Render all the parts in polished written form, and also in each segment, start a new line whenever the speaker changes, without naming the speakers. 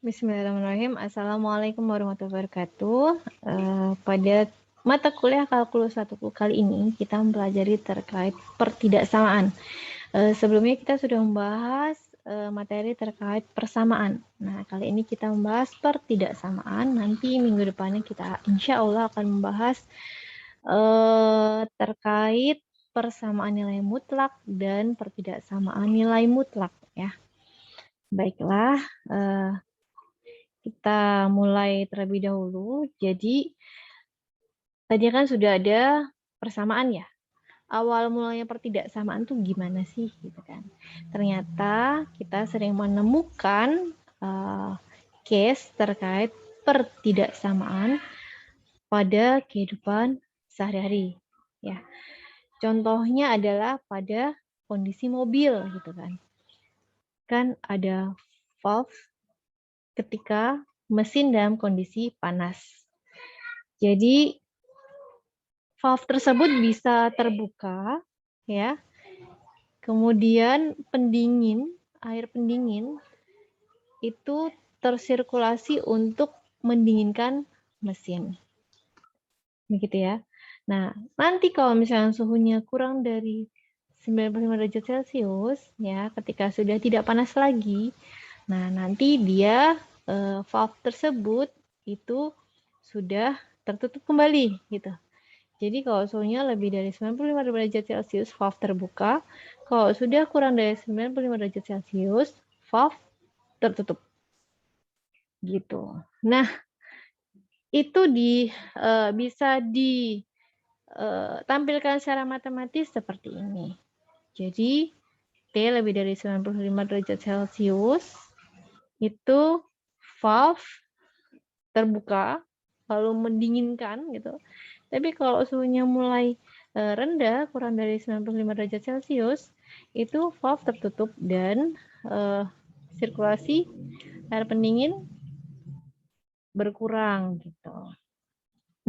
Bismillahirrahmanirrahim. Assalamualaikum warahmatullahi wabarakatuh. Pada mata kuliah kalkulus 1 kali ini kita mempelajari terkait pertidaksamaan. Sebelumnya kita sudah membahas materi terkait persamaan. Nah, kali ini kita membahas pertidaksamaan. Nanti minggu depannya kita insya Allah akan membahas terkait persamaan nilai mutlak dan pertidaksamaan nilai mutlak ya. Baiklah, kita mulai terlebih dahulu. Jadi, tadi kan sudah ada persamaan ya. Awal mulanya pertidaksamaan tuh gimana sih gitu kan. Ternyata kita sering menemukan case terkait pertidaksamaan pada kehidupan sehari-hari ya. Contohnya adalah pada kondisi mobil gitu kan. Kan ada valve ketika mesin dalam kondisi panas. Jadi valve tersebut bisa terbuka ya. Kemudian air pendingin itu tersirkulasi untuk mendinginkan mesin. Begitu ya. Nah, nanti kalau misalnya suhunya kurang dari 95 derajat Celcius ya, ketika sudah tidak panas lagi, nah nanti dia valve tersebut itu sudah tertutup kembali gitu. Jadi kalau suhunya lebih dari 95 derajat Celcius, valve terbuka. Kalau sudah kurang dari 95 derajat Celcius, valve tertutup. Gitu. Nah, itu bisa ditampilkan secara matematis seperti ini. Jadi T lebih dari 95 derajat Celcius itu valve terbuka lalu mendinginkan gitu. Tapi kalau suhunya mulai rendah kurang dari 95 derajat Celcius itu valve tertutup dan sirkulasi air pendingin berkurang gitu.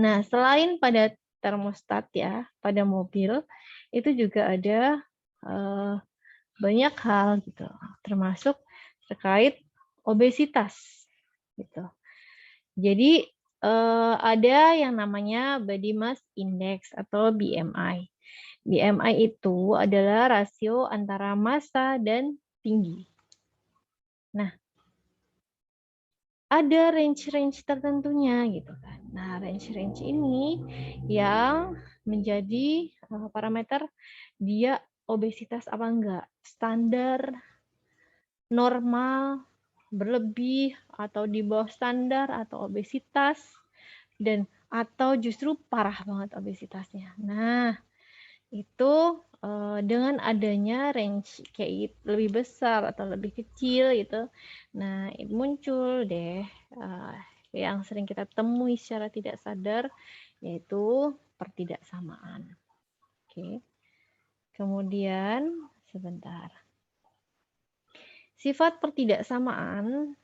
Nah, selain pada termostat ya, pada mobil itu juga ada banyak hal gitu, termasuk terkait obesitas gitu. Jadi ada yang namanya body mass index atau BMI. BMI itu adalah rasio antara massa dan tinggi. Nah, ada range-range tertentunya gitu kan. Nah, range-range ini yang menjadi parameter dia obesitas apa enggak, standar, normal, berlebih atau di bawah standar atau obesitas dan atau justru parah banget obesitasnya. Nah, itu dengan adanya range kayak lebih besar atau lebih kecil gitu, nah muncul deh yang sering kita temui secara tidak sadar yaitu pertidaksamaan. Oke, kemudian sebentar. Sifat pertidaksamaan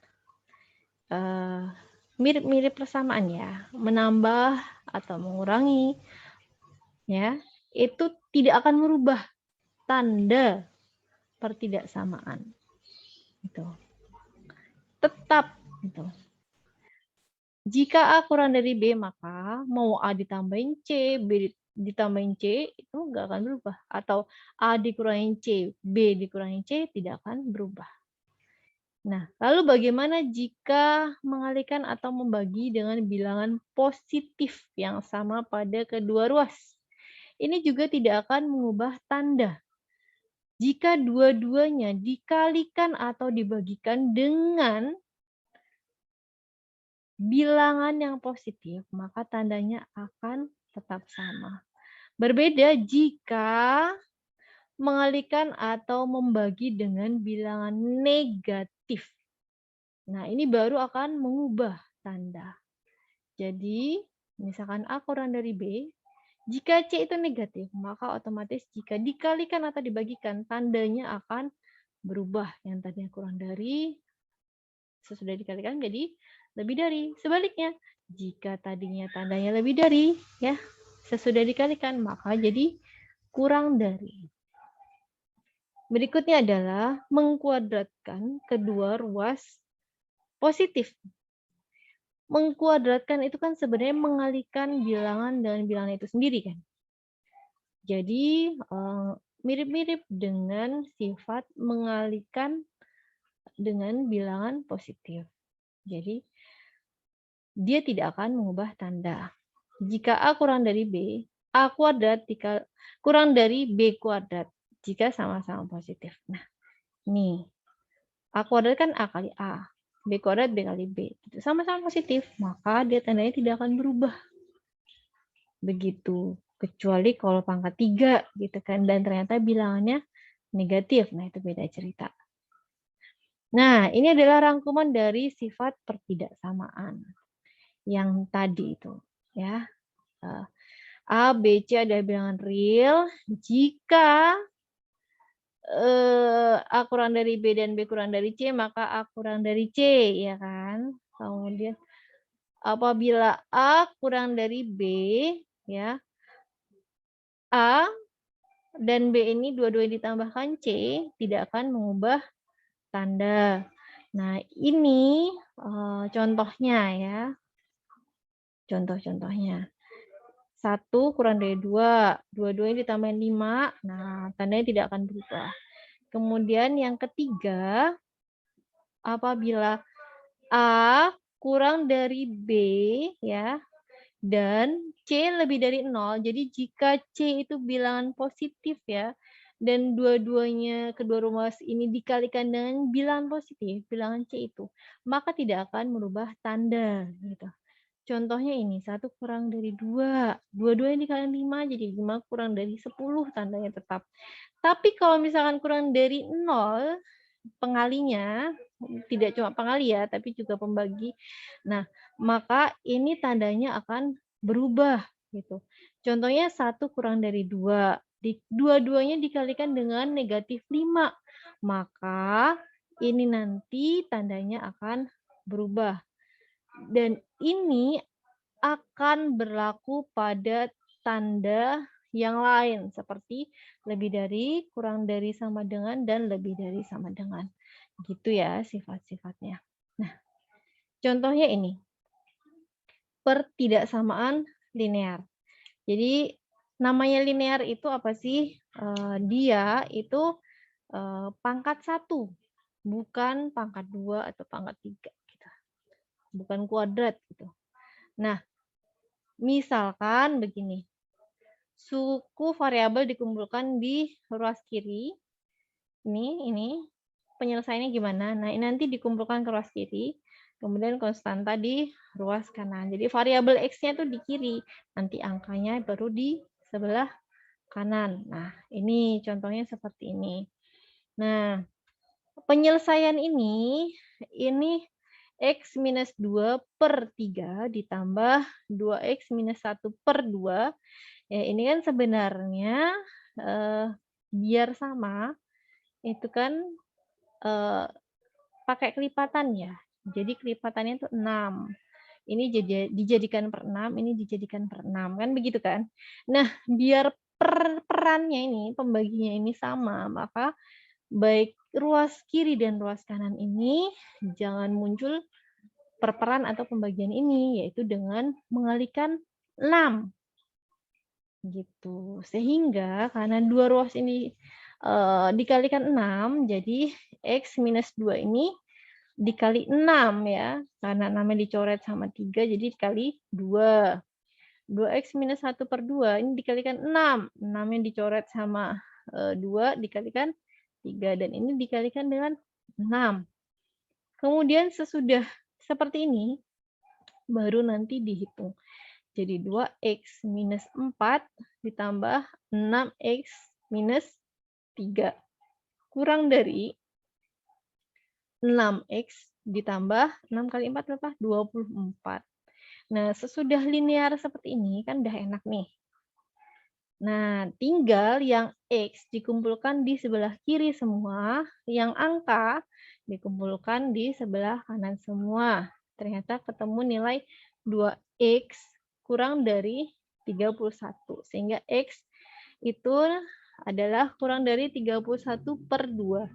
mirip-mirip persamaan ya, menambah atau mengurangi ya, itu tidak akan merubah tanda pertidaksamaan. Gitu. Tetap gitu. Jika A kurang dari B, maka mau A ditambahin C, B ditambahin C, itu nggak akan berubah. Atau A dikurangin C, B dikurangin C, tidak akan berubah. Nah, lalu bagaimana jika mengalihkan atau membagi dengan bilangan positif yang sama pada kedua ruas? Ini juga tidak akan mengubah tanda. Jika dua-duanya dikalikan atau dibagikan dengan bilangan yang positif, maka tandanya akan tetap sama. Berbeda jika mengalihkan atau membagi dengan bilangan negatif. Nah, ini baru akan mengubah tanda. Jadi, misalkan A kurang dari B, jika C itu negatif, maka otomatis jika dikalikan atau dibagikan, tandanya akan berubah. Yang tadinya kurang dari, sesudah dikalikan jadi lebih dari. Sebaliknya, jika tadinya tandanya lebih dari, ya sesudah dikalikan, maka jadi kurang dari. Berikutnya adalah mengkuadratkan kedua ruas positif. Mengkuadratkan itu kan sebenarnya mengalihkan bilangan dengan bilangan itu sendiri kan. Jadi mirip-mirip dengan sifat mengalihkan dengan bilangan positif. Jadi dia tidak akan mengubah tanda. Jika A kurang dari B, A kuadrat kurang dari B kuadrat jika sama-sama positif. Nah, nih, A kuadrat kan A kali A, B kuadrat B kali B. Sama-sama positif, maka dia tandanya tidak akan berubah. Begitu. Kecuali kalau pangkat 3 gitu kan, dan ternyata bilangannya negatif. Nah, itu beda cerita. Nah, ini adalah rangkuman dari sifat pertidaksamaan yang tadi itu, ya. A, B, C adalah bilangan real jika A kurang dari B dan B kurang dari C, maka A kurang dari C, ya kan? Kemudian apabila A kurang dari B, ya, A dan B ini dua-duanya ditambahkan C, tidak akan mengubah tanda. Nah, ini contohnya ya. Contoh-contohnya. 1 kurang dari 2, dua-duanya ditambahin 5, nah tandanya tidak akan berubah. Kemudian yang ketiga, apabila A kurang dari B ya, dan C lebih dari 0, jadi jika C itu bilangan positif ya, dan dua-duanya kedua rumus ini dikalikan dengan bilangan positif, bilangan C itu, maka tidak akan merubah tanda gitu. Contohnya ini, 1 kurang dari 2, dua-duanya dikalikan 5, jadi 5 kurang dari 10 tandanya tetap. Tapi kalau misalkan kurang dari 0, pengalinya, tidak cuma pengali ya, tapi juga pembagi. Nah, maka ini tandanya akan berubah gitu. Contohnya 1 kurang dari 2, dua-duanya dikalikan dengan negatif 5, maka ini nanti tandanya akan berubah. Dan ini akan berlaku pada tanda yang lain seperti lebih dari, kurang dari, sama dengan, dan lebih dari sama dengan. Gitu ya sifat-sifatnya. Nah, contohnya ini. Pertidaksamaan linear. Jadi namanya linear itu apa sih? Dia itu pangkat 1, bukan pangkat 2 atau pangkat 3 gitu. Bukan kuadrat gitu. Nah, misalkan begini. Suku variabel dikumpulkan di ruas kiri. Ini penyelesaiannya gimana? Nah, ini nanti dikumpulkan ke ruas kiri, kemudian konstanta di ruas kanan. Jadi variabel X-nya itu di kiri, nanti angkanya baru di sebelah kanan. Nah, ini contohnya seperti ini. Nah, penyelesaian ini X minus 2 per 3 ditambah 2X minus 1 per 2. Ya, ini kan sebenarnya biar sama, itu kan pakai kelipatan ya. Jadi kelipatannya itu 6. Ini dijadikan per 6, ini dijadikan per 6. Kan begitu kan? Nah, biar perannya ini, pembaginya ini sama, maka baik ruas kiri dan ruas kanan ini jangan muncul perperan atau pembagian ini, yaitu dengan mengalihkan 6. Gitu. Sehingga karena dua ruas ini dikalikan 6, jadi X minus 2 ini dikali 6 ya. Karena 6-nya dicoret sama 3, jadi dikali 2. 2X minus 1 per 2 ini dikalikan 6. 6-nya dicoret sama 2, dikalikan 3. Dan ini dikalikan dengan 6. Kemudian sesudah seperti ini, baru nanti dihitung. Jadi 2X minus 4 ditambah 6X minus 3. Kurang dari 6X ditambah 6 kali 4 berapa? 24. Nah, sesudah linear seperti ini kan udah enak nih. Nah, tinggal yang X dikumpulkan di sebelah kiri semua, yang angka dikumpulkan di sebelah kanan semua. Ternyata ketemu nilai 2X kurang dari 31. Sehingga X itu adalah kurang dari 31 per 2.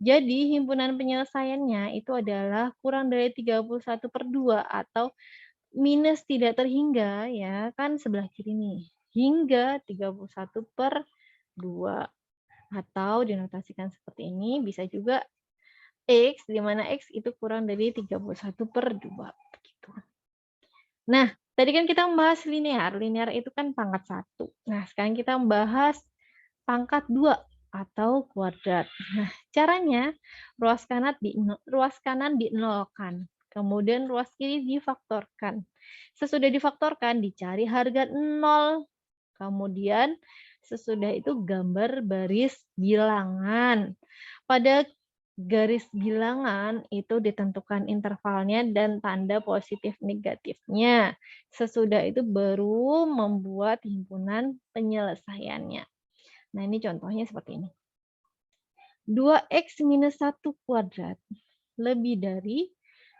Jadi himpunan penyelesaiannya itu adalah kurang dari 31/2 atau minus tidak terhingga ya, kan sebelah kiri nih, hingga 31/2 atau dinotasikan seperti ini, bisa juga X, di mana X itu kurang dari 31/2 begitu. Nah, tadi kan kita membahas linear, linear itu kan pangkat 1. Nah, sekarang kita membahas pangkat 2 atau kuadrat. Nah, caranya ruas kanan dinolkan, kemudian ruas kiri difaktorkan. Sesudah difaktorkan dicari harga 0. Kemudian sesudah itu gambar baris bilangan. Pada garis bilangan itu ditentukan intervalnya dan tanda positif negatifnya. Sesudah itu baru membuat himpunan penyelesaiannya. Nah, ini contohnya seperti ini. 2x minus 1 kuadrat lebih dari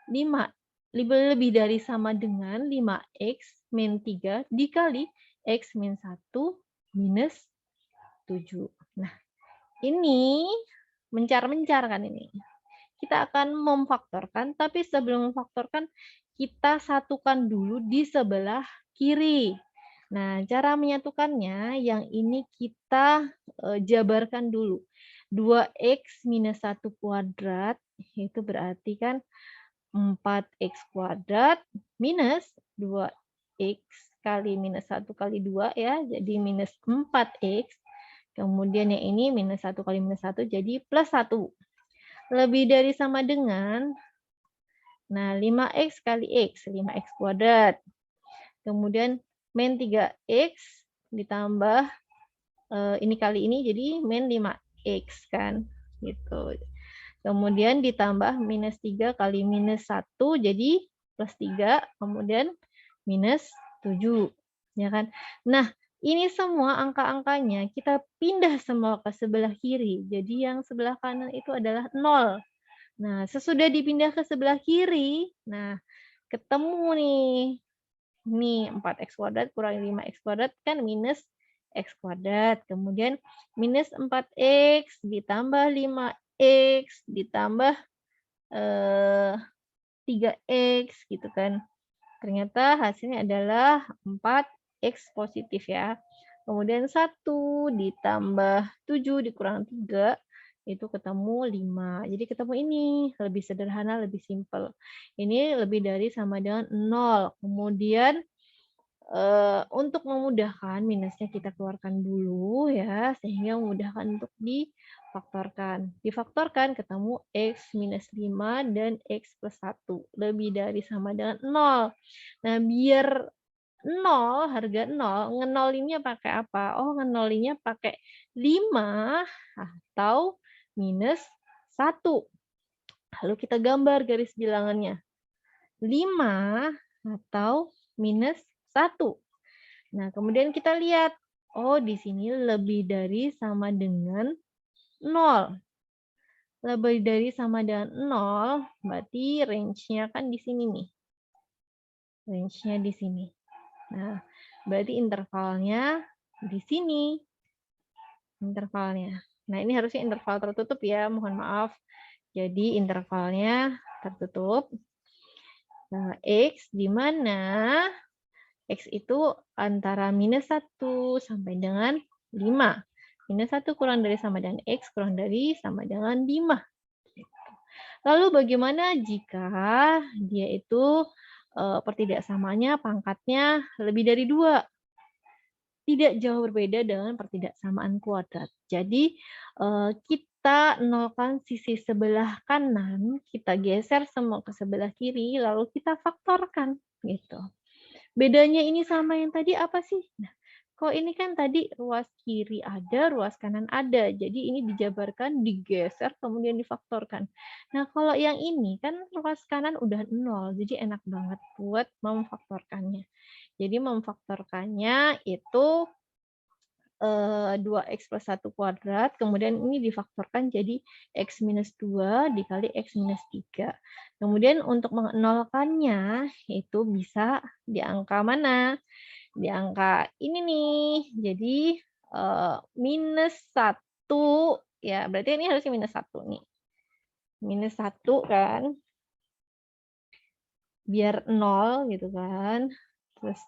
5. Lebih dari sama dengan 5x min 3 dikali x min 1 minus 7. Nah, ini mencar-mencar kan ini. Kita akan memfaktorkan, tapi sebelum memfaktorkan, kita satukan dulu di sebelah kiri. Nah, cara menyatukannya, yang ini kita jabarkan dulu. 2x minus 1 kuadrat, itu berarti kan 4x kuadrat minus 2x kali minus 1 kali 2 ya, jadi minus 4x. Kemudian yang ini minus 1 kali minus 1 jadi plus 1. Lebih dari sama dengan, nah 5x kali x, 5x kuadrat. Kemudian min 3x ditambah ini kali ini jadi min 5x kan, gitu. Kemudian ditambah minus 3 kali minus 1 jadi plus 3, kemudian minus 7. Ya kan? Nah, ini semua angka-angkanya kita pindah semua ke sebelah kiri. Jadi yang sebelah kanan itu adalah 0. Nah, sesudah dipindah ke sebelah kiri, nah ketemu nih. Nih 4x kuadrat kurang 5x kuadrat kan minus x kuadrat. Kemudian minus 4x ditambah 5x ditambah 3x gitu kan. Ternyata hasilnya adalah 4x positif ya. Kemudian 1 ditambah 7 dikurang 3 itu ketemu 5. Jadi ketemu ini, lebih sederhana, lebih simpel. Ini lebih dari sama dengan 0. Kemudian untuk memudahkan minusnya kita keluarkan dulu ya, sehingga memudahkan untuk difaktorkan. Difaktorkan ketemu x minus 5 dan x plus 1. Lebih dari sama dengan 0. Nah, biar 0, harga 0, ngenolinnya pakai apa? Oh, ngenolinnya pakai 5 atau minus 1. Lalu kita gambar garis bilangannya. 5 atau minus 1. Nah, kemudian kita lihat, oh di sini lebih dari sama dengan 0. Lebih dari sama dengan 0, berarti range-nya kan di sini nih. Range-nya di sini. Nah, berarti intervalnya di sini. Intervalnya. Nah, ini harusnya interval tertutup ya, mohon maaf. Jadi intervalnya tertutup. Nah, X di mana X itu antara minus 1 sampai dengan 5. Minus 1 kurang dari sama dengan X kurang dari sama dengan 5. Lalu bagaimana jika dia itu pertidaksamanya pangkatnya lebih dari 2? Tidak jauh berbeda dengan pertidaksamaan kuadrat. Jadi kita nolkan sisi sebelah kanan, kita geser semua ke sebelah kiri, lalu kita faktorkan gitu. Bedanya ini sama yang tadi apa sih? Nah, kok ini kan tadi ruas kiri ada, ruas kanan ada. Jadi ini dijabarkan, digeser, kemudian difaktorkan. Nah, kalau yang ini kan ruas kanan udah 0, jadi enak banget buat memfaktorkannya. Jadi memfaktorkannya itu 2x plus 1 kuadrat, kemudian ini difaktorkan jadi x minus 2 dikali x minus 3. Kemudian untuk menolkannya itu bisa di angka mana? Di angka ini nih. Jadi minus 1, ya berarti ini harusnya minus 1 nih. minus 1 kan, biar 0 gitu kan. Terus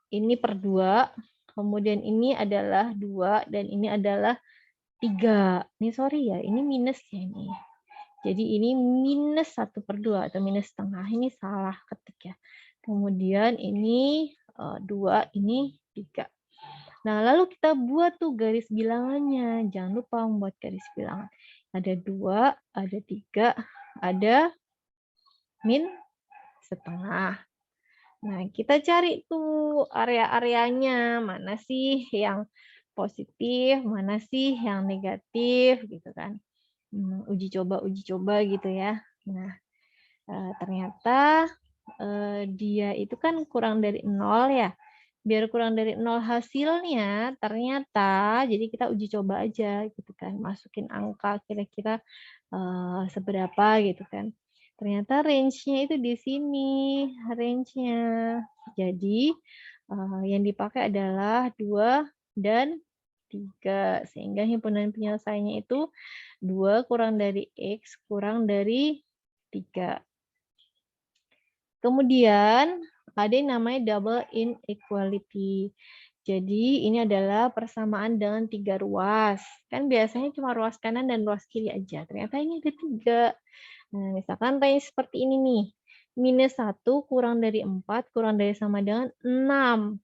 ini per 2, kemudian ini adalah 2, dan ini adalah 3. Ini sorry ya, ini minus ya ini. Jadi ini minus 1/2 atau minus setengah, ini salah ketik ya. Kemudian ini 2, ini 3. Nah, lalu kita buat tuh garis bilangannya. Jangan lupa membuat garis bilangan. Ada 2, ada 3, ada min setengah. Nah, kita cari tuh area-areanya, mana sih yang positif, mana sih yang negatif, gitu kan. Uji coba gitu ya. Nah, ternyata dia itu kan kurang dari 0 ya. Biar kurang dari 0 hasilnya, ternyata jadi kita uji coba aja gitu kan. Masukin angka kira-kira seberapa gitu kan. Ternyata range-nya itu di sini, range-nya. Jadi yang dipakai adalah 2 dan 3. Sehingga himpunan penyelesaiannya itu 2 kurang dari X kurang dari 3. Kemudian ada yang namanya double inequality. Jadi ini adalah persamaan dengan 3 ruas. Kan biasanya cuma ruas kanan dan ruas kiri aja. Ternyata ini ada 3. Nah, misalkan range seperti ini nih. Minus 1 kurang dari 4 kurang dari sama dengan 6.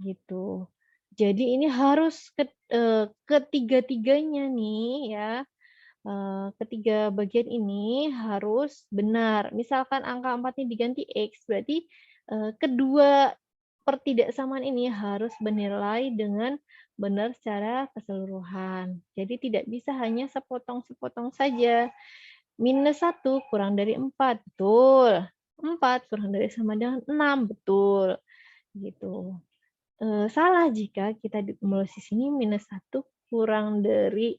Gitu. Jadi ini harus ketiga-tiganya nih ya. Ketiga bagian ini harus benar. Misalkan angka 4 ini diganti X, berarti kedua pertidaksamaan ini harus bernilai dengan benar secara keseluruhan. Jadi tidak bisa hanya sepotong-sepotong saja. Minus 1 kurang dari 4, betul. 4 kurang dari sama dengan 6, betul. Gitu. Salah jika kita menulis di sini minus 1 kurang dari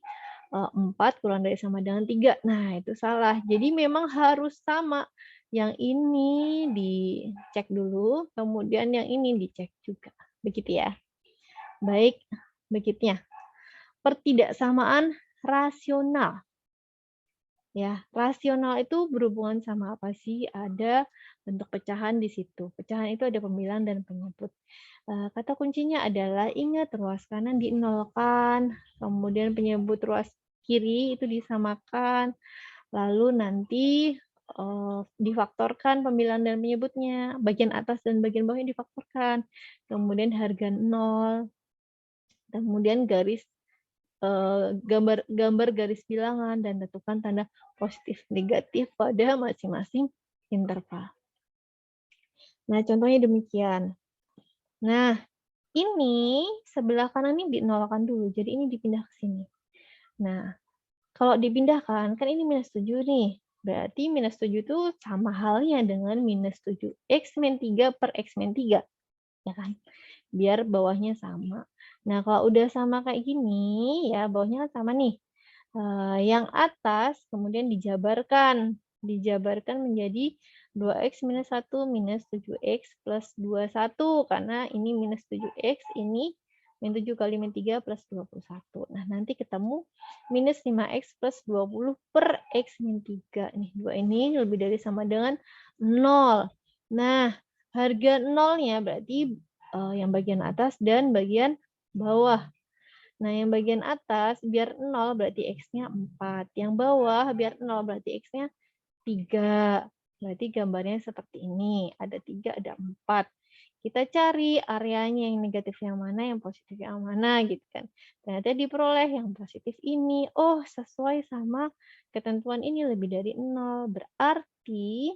4 kurang dari sama dengan 3. Nah, itu salah. Jadi memang harus sama. Yang ini dicek dulu, kemudian yang ini dicek juga. Begitu ya. Baik, berikutnya. Pertidaksamaan rasional. Ya, rasional itu berhubungan sama apa sih? Ada bentuk pecahan di situ. Pecahan itu ada pembilang dan penyebut. Kata kuncinya adalah ingat ruas kanan dinolkan, kemudian penyebut ruas kiri itu disamakan, lalu nanti difaktorkan pembilang dan penyebutnya, bagian atas dan bagian bawahnya difaktorkan, kemudian harga 0, kemudian gambar garis bilangan dan tentukan tanda positif negatif pada masing-masing interval. Nah, contohnya demikian. Nah, ini sebelah kanan ini dinolkan dulu, jadi ini dipindah ke sini. Nah, kalau dipindahkan, kan ini minus 7 nih. Berarti minus 7 itu sama halnya dengan minus 7x min 3 per x min 3. Ya kan? Biar bawahnya sama. Nah, kalau udah sama kayak gini, ya bawahnya kan sama nih. Yang atas kemudian dijabarkan. Dijabarkan menjadi 2x minus 1 minus 7x plus 21. Karena ini minus 7x, ini min 7 kali min 3 plus 21. Nah, nanti ketemu minus 5x plus 20 per x min 3. Nih, 2 ini lebih dari sama dengan 0. Nah, harga 0-nya berarti yang bagian atas dan bagian bawah. Nah, yang bagian atas biar 0 berarti X-nya 4. Yang bawah biar 0 berarti X-nya 3. Berarti gambarnya seperti ini. Ada 3, ada 4. Kita cari areanya yang negatif yang mana, yang positif yang mana gitu kan. Ternyata diperoleh yang positif ini. Oh, sesuai sama ketentuan ini lebih dari 0. Berarti,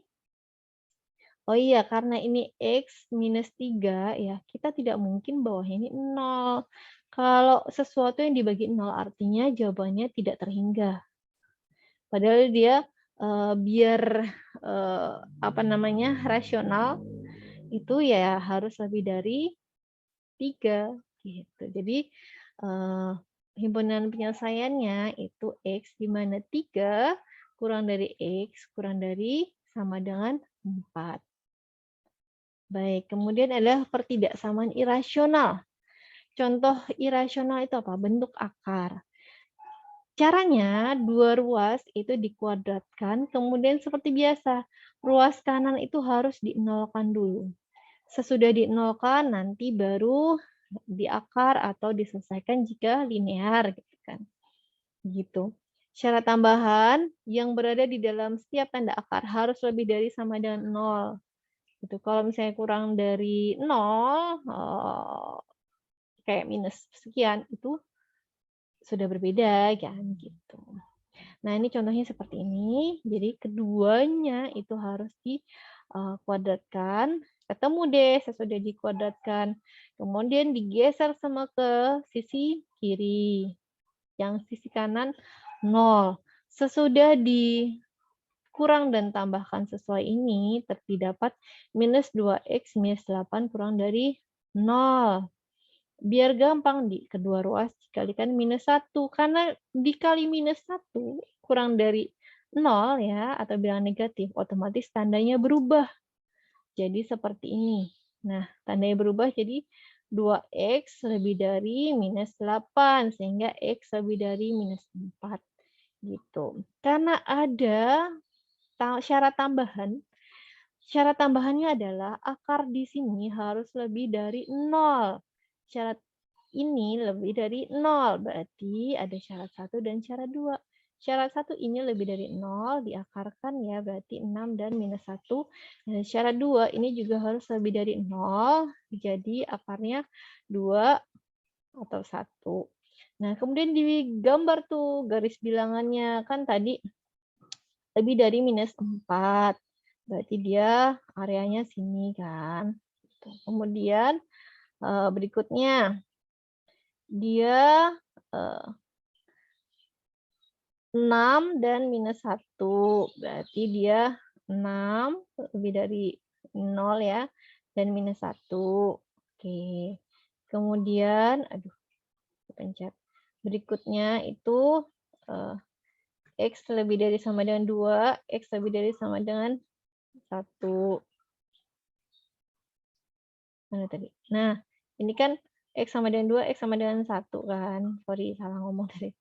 oh iya, karena ini X minus 3, ya kita tidak mungkin bawahnya ini 0. Kalau sesuatu yang dibagi 0 artinya jawabannya tidak terhingga. Padahal dia biar rasional itu ya harus lebih dari 3 gitu. Jadi himpunan penyelesaiannya itu X di mana 3 kurang dari X kurang dari sama dengan 4. Baik, kemudian adalah pertidaksamaan irasional. Contoh irasional itu apa? Bentuk akar. Caranya, dua ruas itu dikuadratkan, kemudian seperti biasa, ruas kanan itu harus dinolkan dulu. Sesudah dinolkan, nanti baru diakar atau diselesaikan jika linear, gitu kan. Gitu. Syarat tambahan yang berada di dalam setiap tanda akar harus lebih dari sama dengan 0. Gitu. Kalau misalnya kurang dari 0, kayak minus sekian, itu sudah berbeda kan gitu. Nah, ini contohnya seperti ini. Jadi keduanya itu harus dikuadratkan. Ketemu deh sesudah dikuadratkan. Kemudian digeser sama ke sisi kiri. Yang sisi kanan 0. Sesudah dikurang dan tambahkan sesuai ini, terdapat minus 2x minus 8 kurang dari 0. Biar gampang, di kedua ruas dikalikan minus 1. Karena dikali minus 1 kurang dari 0 ya, atau bilangan negatif, otomatis tandanya berubah. Jadi seperti ini. Nah, tandanya berubah jadi 2x lebih dari minus 8, sehingga x lebih dari minus 4. Gitu. Karena ada syarat tambahan, syarat tambahannya adalah akar di sini harus lebih dari 0. Syarat ini lebih dari 0, berarti ada syarat 1 dan syarat 2. Syarat 1 ini lebih dari 0, diakarkan ya, berarti 6 dan minus 1. Dan syarat 2 ini juga harus lebih dari 0, jadi akarnya 2 atau 1. Nah, kemudian digambar tuh garis bilangannya. Kan tadi lebih dari minus 4. Berarti dia areanya sini kan. Kemudian berikutnya dia 6 dan minus 1. Berarti dia 6 lebih dari 0 ya, dan minus 1. Oke. Kemudian, aduh, pencet. Berikutnya itu X lebih dari sama dengan 2, X lebih dari sama dengan 1. Mana tadi? Nah, ini kan X sama dengan 2, X sama dengan 1 kan. Sorry, salah ngomong tadi.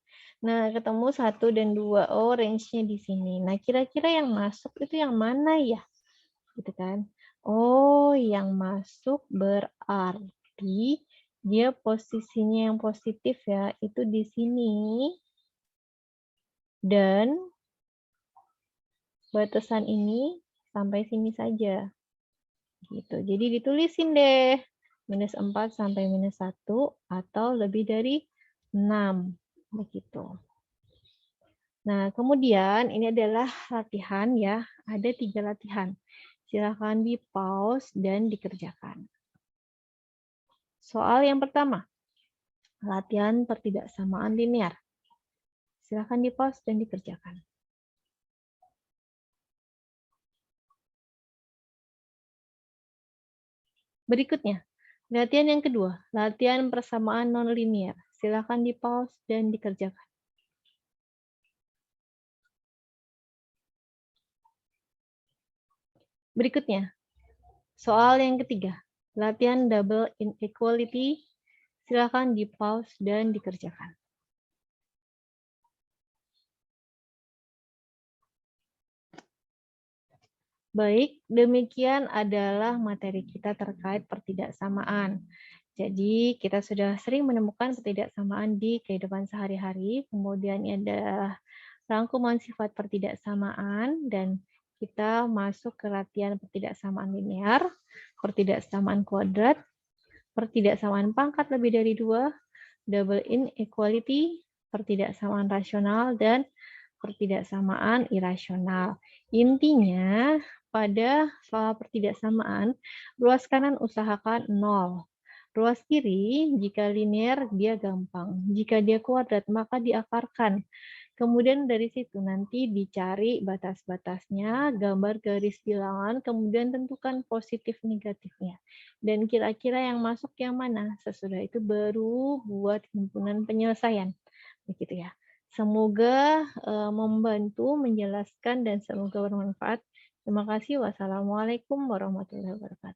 Nah, ketemu 1 dan 2. Oh, range-nya di sini. Nah, kira-kira yang masuk itu yang mana ya? Gitu kan. Oh, yang masuk berarti dia posisinya yang positif ya, itu di sini. Dan batasan ini sampai sini saja. Gitu. Jadi ditulisin deh. Minus 4 sampai minus 1 atau lebih dari 6. Begitu. Nah, kemudian ini adalah latihan ya. Ada 3 latihan. Silakan di-pause dan dikerjakan. Soal yang pertama. Latihan pertidaksamaan linear. Silakan di-pause dan dikerjakan. Berikutnya, latihan yang kedua, latihan persamaan nonlinear. Silakan di-pause dan dikerjakan. Berikutnya, soal yang ketiga, latihan double inequality. Silakan di-pause dan dikerjakan. Baik, demikian adalah materi kita terkait pertidaksamaan. Jadi, kita sudah sering menemukan pertidaksamaan di kehidupan sehari-hari. Kemudian ada rangkuman sifat pertidaksamaan, dan kita masuk ke latihan pertidaksamaan linear, pertidaksamaan kuadrat, pertidaksamaan pangkat lebih dari 2, double inequality, pertidaksamaan rasional, dan pertidaksamaan irasional. Intinya, pada soal pertidaksamaan, ruas kanan usahakan 0. Ruas kiri, jika linear, dia gampang. Jika dia kuadrat, maka diakarkan. Kemudian dari situ nanti dicari batas-batasnya, gambar garis bilangan, kemudian tentukan positif negatifnya. Dan kira-kira yang masuk yang mana? Sesudah itu baru buat himpunan penyelesaian. Begitu ya. Semoga membantu menjelaskan dan semoga bermanfaat. Terima kasih. Wassalamualaikum warahmatullahi wabarakatuh.